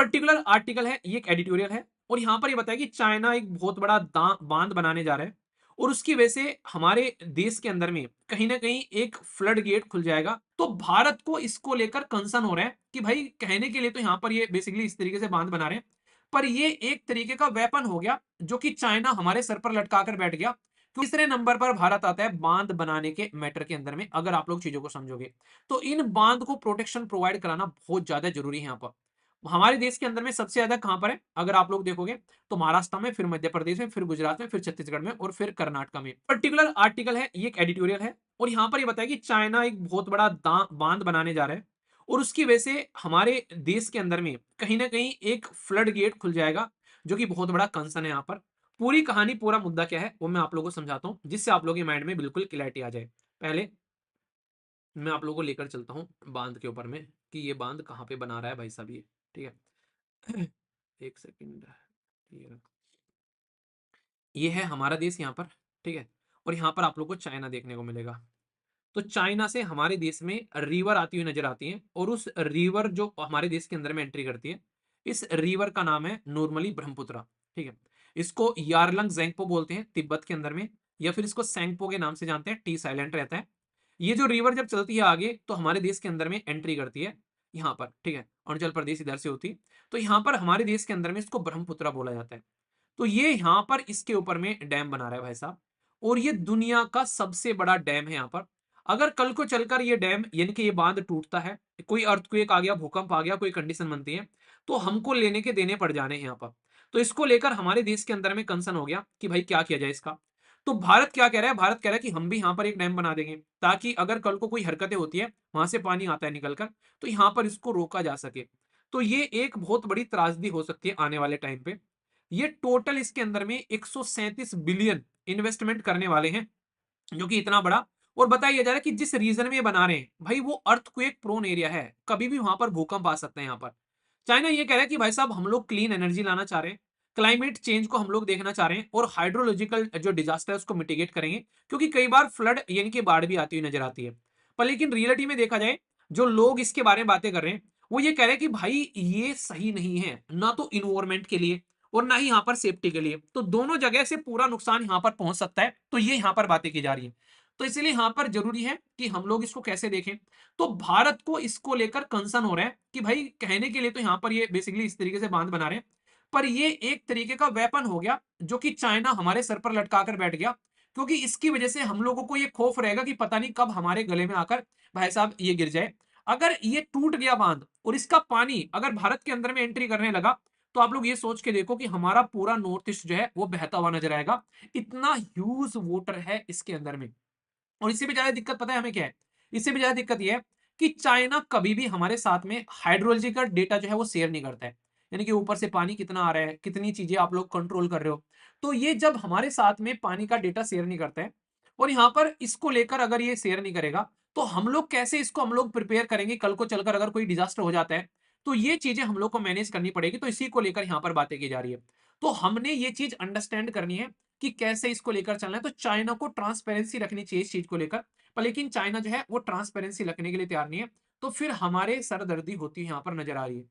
Particular article है, ये एक एडिटोरियल है और यहां पर ये बताया कि चाइना एक बहुत बड़ा बांध बनाने जा रहा है और उसकी वजह से हमारे देश के अंदर में कहीं ना कहीं एक फ्लड गेट खुल जाएगा। तो भारत को इसको लेकर कंसर्न हो रहा है कि भाई कहने के लिए तो यहां पर ये बेसिकली इस तरीके से बांध बना रहे हैं, पर ये एक तरीके का वेपन हो गया जो कि चाइना हमारे सर पर लटका कर बैठ गया। तीसरे नंबर पर भारत आता है बांध बनाने के मैटर के अंदर में। अगर आप लोग चीजों को समझोगे तो इन बांध को प्रोटेक्शन प्रोवाइड कराना बहुत ज्यादा जरूरी है। यहाँ पर हमारे देश के अंदर में सबसे ज्यादा कहां पर है अगर आप लोग देखोगे तो महाराष्ट्र में, फिर मध्य प्रदेश में, फिर गुजरात में, फिर छत्तीसगढ़ में और फिर कर्नाटक में। पर्टिकुलर आर्टिकल है, ये एक एडिटोरियल है और यहां पर ये बताया कि चाइना एक बहुत बड़ा बांध बनाने जा रहा है और उसकी वजह से हमारे देश के अंदर में कहीं ना कहीं एक फ्लड गेट खुल जाएगा जो कि बहुत बड़ा कंसर्न है। यहाँ पर पूरी कहानी, पूरा मुद्दा क्या है वो मैं आप लोगों को समझाता हूँ जिससे आप लोगों के माइंड में बिल्कुल क्लैरिटी आ जाए। पहले मैं आप लोगों को लेकर चलता हूँ बांध के ऊपर में कि ये बांध कहाँ पे बना रहा है भाई साहब ये। ठीक है। एक सेकंड। ये ये है हमारा देश यहाँ पर। ठीक है। और यहाँ पर आप लोग को चाइना देखने को मिलेगा। तो चाइना से हमारे देश में रिवर आती हुई नजर आती है और उस रिवर जो हमारे देश के अंदर में एंट्री करती है, इस रिवर का नाम है नॉर्मली ब्रह्मपुत्र। ठीक है। इसको यारलंग जेंगपो बोलते हैं तिब्बत के अंदर में, या फिर इसको सेंगपो के नाम से जानते हैं, टी साइलेंट रहता है। ये जो रिवर जब चलती है आगे तो हमारे देश के अंदर में एंट्री करती है यहाँ पर। ठीक है। अरुणाचल प्रदेश इधर से होती है। तो यहाँ पर हमारे देश के अंदर में इसको ब्रह्मपुत्र बोला जाता है। तो ये यहां पर इसके ऊपर में डैम बना रहा है भाई साहब, और ये दुनिया का सबसे बड़ा डैम है यहाँ पर। अगर कल को चलकर ये डैम यानी कि ये बांध टूटता है, कोई अर्थक्वेक आ गया, भूकंप आ गया, कोई कंडीशन बनती है, तो हमको लेने के देने पड़ जाने हैं यहाँ पर। तो इसको लेकर हमारे देश के अंदर में कंसर्न हो गया कि भाई क्या किया जाए इसका। तो भारत क्या कह रहा है, भारत कह रहा है कि हम भी यहाँ पर एक डैम बना देंगे ताकि अगर कल को कोई हरकतें होती है, वहां से पानी आता है निकलकर, तो यहाँ पर इसको रोका जा सके। तो ये एक बहुत बड़ी त्रासदी हो सकती है आने वाले टाइम पे। ये टोटल इसके अंदर में 137 बिलियन इन्वेस्टमेंट करने वाले हैं, जो कि इतना बड़ा। और बताइए जा रहा है कि जिस रीजन में ये बना रहे हैं भाई वो अर्थक्वेक प्रोन एरिया है, कभी भी वहां पर भूकंप आ सकते हैं यहाँ पर। चाइना ये कह रहा है कि भाई साहब हम लोग क्लीन एनर्जी लाना चाह रहे हैं, क्लाइमेट चेंज को हम लोग देखना चाह रहे हैं और हाइड्रोलॉजिकल जो डिजास्टर है उसको मिटिगेट करेंगे, क्योंकि कई बार फ्लड यानी कि बाढ़ भी आती हुई नजर आती है। पर लेकिन रियलिटी में देखा जाए, जो लोग इसके बारे में बातें कर रहे हैं वो ये कह रहे हैं कि भाई ये सही नहीं है, ना तो इन्वायरमेंट के लिए और ना ही यहाँ पर सेफ्टी के लिए। तो दोनों जगह से पूरा नुकसान यहाँ पर पहुंच सकता है। तो ये यहाँ पर बातें की जा रही है। तो इसलिए यहाँ पर जरूरी है कि हम लोग इसको कैसे देखें। तो भारत को इसको लेकर कंसर्न हो रहा है कि भाई कहने के लिए तो यहाँ पर ये बेसिकली इस तरीके से बांध बना रहे हैं, पर ये एक तरीके का वेपन हो गया जो कि चाइना हमारे सर पर लटका कर बैठ गया। क्योंकि इसकी वजह से हम लोगों को ये खौफ रहेगा कि पता नहीं कब हमारे गले में आकर भाई साहब ये गिर जाए। अगर ये टूट गया बांध और इसका पानी अगर भारत के अंदर में एंट्री करने लगा, तो आप लोग ये सोच के देखो कि हमारा पूरा नॉर्थ ईस्ट जो है वो बहता हुआ नजर आएगा। इतना ह्यूज वाटर है इसके अंदर में। और इससे भी ज्यादा दिक्कत पता है हमें क्या है? इससे भी ज्यादा दिक्कत यह है कि चाइना कभी भी हमारे साथ में हाइड्रोलॉजी का डेटा जो है वो शेयर नहीं करता है। यानी कि ऊपर से पानी कितना आ रहा है, कितनी चीजें आप लोग कंट्रोल कर रहे हो। तो ये जब हमारे साथ में पानी का डेटा शेयर नहीं करता है और यहाँ पर इसको लेकर अगर ये शेयर नहीं करेगा, तो हम लोग कैसे इसको हम लोग प्रिपेयर करेंगे कल को चलकर अगर कोई डिजास्टर हो जाता है। तो ये चीजें हम लोग को मैनेज करनी पड़ेगी। तो इसी को लेकर यहाँ पर बातें की जा रही है। तो हमने ये चीज अंडरस्टैंड करनी है कि कैसे इसको लेकर चलना है। तो चाइना को ट्रांसपेरेंसी रखनी चाहिए इस चीज को लेकर, पर लेकिन चाइना जो है वो ट्रांसपेरेंसी रखने के लिए तैयार नहीं है। तो फिर हमारे सरदर्दी होती है यहाँ पर नजर आ रही है।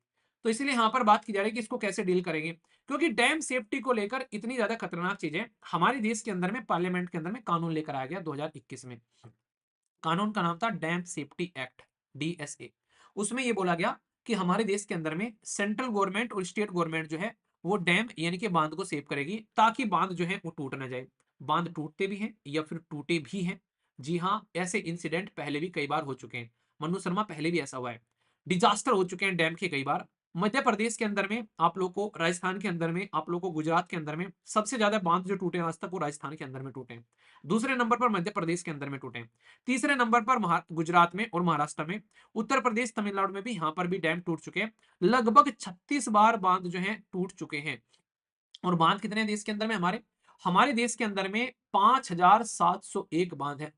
तो इसलिए यहाँ पर बात की जा रही है कि इसको कैसे डील करेंगे, क्योंकि डैम सेफ्टी को लेकर इतनी ज्यादा खतरनाक चीजें हमारे देश के अंदर में पार्लियामेंट के अंदर में कानून लेकर आया गया 2021 में। कानून का नाम था डैम सेफ्टी एक्ट, डीएसए। उसमें यह बोला गया कि हमारे देश के अंदर में सेंट्रल गवर्नमेंट और स्टेट गवर्नमेंट जो है वो डैम यानी कि बांध को सेव करेगी ताकि बांध जो है वो टूट ना जाए। बांध टूटते भी हैं या फिर टूटे भी हैं। जी हाँ, ऐसे इंसिडेंट पहले भी कई बार हो चुके हैं। मनु शर्मा, पहले भी ऐसा हुआ है। डिजास्टर हो चुके हैं डैम के कई बार। मध्य प्रदेश के अंदर में आप लोग को, राजस्थान के अंदर में आप लोग को, गुजरात के अंदर में सबसे ज्यादा बांध जो टूटे हैं आज तक वो राजस्थान के अंदर में टूटे हैं। दूसरे नंबर पर मध्य प्रदेश के अंदर में टूटे हैं। तीसरे नंबर पर गुजरात में और महाराष्ट्र में। उत्तर प्रदेश, तमिलनाडु में भी यहाँ पर भी डैम टूट चुके हैं। लगभग 36 बार बांध जो है टूट चुके हैं। और बांध कितने देश के अंदर में, हमारे हमारे देश के अंदर में 5,701 बांध है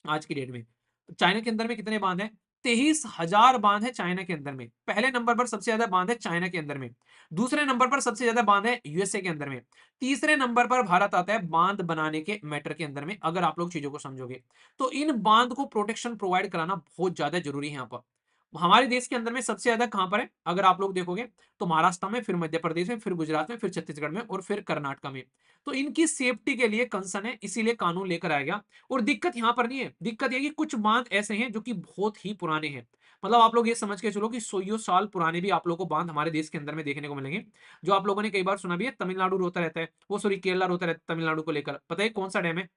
आज की डेट में। चाइना के अंदर में कितने बांध है? 23,000 बांध है चाइना के अंदर में। पहले नंबर पर सबसे ज्यादा बांध है चाइना के अंदर में। दूसरे नंबर पर सबसे ज्यादा बांध है यूएसए के अंदर में। तीसरे नंबर पर भारत आता है बांध बनाने के मैटर के अंदर में। अगर आप लोग चीजों को समझोगे तो इन बांध को प्रोटेक्शन प्रोवाइड कराना बहुत ज्यादा जरूरी है यहाँ पर। हमारे देश के अंदर में सबसे ज्यादा कहां पर है अगर आप लोग देखोगे, तो महाराष्ट्र में, फिर मध्य प्रदेश में, फिर गुजरात में, फिर छत्तीसगढ़ में और फिर कर्नाटक में। तो इनकी सेफ्टी के लिए कंसर्न है, इसीलिए कानून लेकर आया गया। और दिक्कत यहां पर नहीं है, दिक्कत ये है कि कुछ बांध ऐसे हैं जो कि बहुत ही पुराने हैं। मतलब आप लोग ये समझ के चलो कि सौ साल पुराने भी आप लोगों को बांध हमारे देश के अंदर में देखने को मिलेंगे। जो आप लोगों ने कई बार सुना भी है, तमिलनाडु रोता रहता है, वो सॉरी केरला रोता रहता है तमिलनाडु को लेकर, पता है कौन सा डैम है?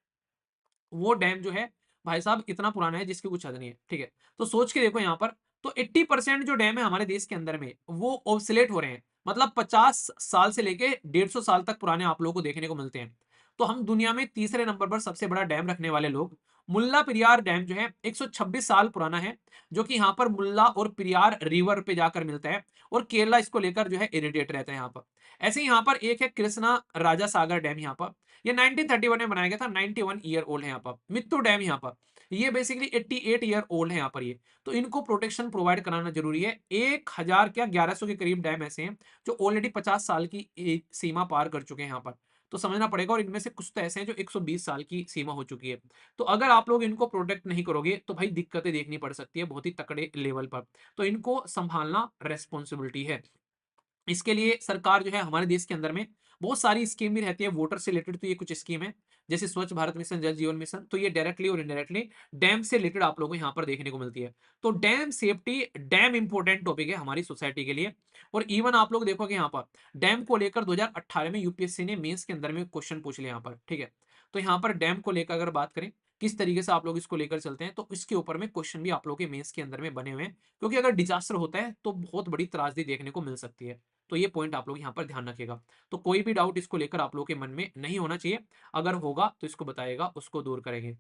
वो डैम जो है भाई साहब इतना पुराना है जिसकी कुछ हद नहीं है, ठीक है? तो सोच के देखो यहाँ पर, तो 80% जो डैम है हमारे देश के अंदर में, वो ऑब्सोलेट हो रहे हैं। मतलब 50 साल से लेके 150 साल तक पुराने आप लोगों को देखने को मिलते हैं। तो हम दुनिया में तीसरे नंबर पर सबसे बड़ा डैम रखने वाले लोग, मुल्ला पेरियार डैम जो है 126 साल पुराना है, जो कि यहाँ पर मुल्ला और पेरियार रिवर पे जाकर मिलता है, और केरला इसको लेकर जो है इरिटेट रहता है यहाँ पर। ऐसे ही यहाँ पर एक है कृष्णा राजा सागर डैम यहाँ पर, ये 1931 में बनाया गया था, 91 ईयर ओल्ड है यहाँ पर। मित्तू डैम यहाँ पर, ये बेसिकली 88 ईयर ओल्ड है यहाँ पर ये। तो इनको प्रोटेक्शन प्रोवाइड कराना जरूरी है। 1000 क्या 1100 के करीब डैम ऐसे हैं जो ऑलरेडी 50 साल की सीमा पार कर चुके हैं यहाँ पर। तो समझना पड़ेगा, और इनमें से कुछ तो ऐसे हैं जो 120 साल की सीमा हो चुकी है। तो अगर आप लोग इनको प्रोटेक्ट नहीं करोगे तो भाई दिक्कतें देखनी पड़ सकती है बहुत ही तकड़े लेवल पर। तो इनको संभालना रेस्पॉन्सिबिलिटी है। इसके लिए सरकार जो है हमारे देश के अंदर में बहुत सारी स्कीम भी रहती है वाटर से रिलेटेड। तो ये कुछ स्कीम है जैसे स्वच्छ भारत मिशन, जल जीवन मिशन, तो ये डायरेक्टली और इनडायरेक्टली डैम से रिलेटेड आप लोगों को यहाँ पर देखने को मिलती है। तो dam safety, dam important topic है हमारी सोसाइटी के लिए। और इवन आप लोग देखोगे यहाँ पर डैम को लेकर 2018 में यूपीएससी ने मेंस के अंदर में क्वेश्चन पूछ लिया यहाँ पर, ठीक है? तो यहाँ पर डैम को लेकर अगर बात करें किस तरीके से आप लोग इसको लेकर चलते हैं, तो इसके ऊपर में क्वेश्चन भी आप लोगों के मेंस के अंदर में बने हुए हैं। क्योंकि अगर डिजास्टर होता है तो बहुत बड़ी त्रासदी देखने को मिल सकती है। तो ये पॉइंट आप लोग यहाँ पर ध्यान रखिएगा। तो कोई भी डाउट इसको लेकर आप लोगों के मन में नहीं होना चाहिए। अगर होगा तो इसको बताइएगा, उसको दूर करेंगे।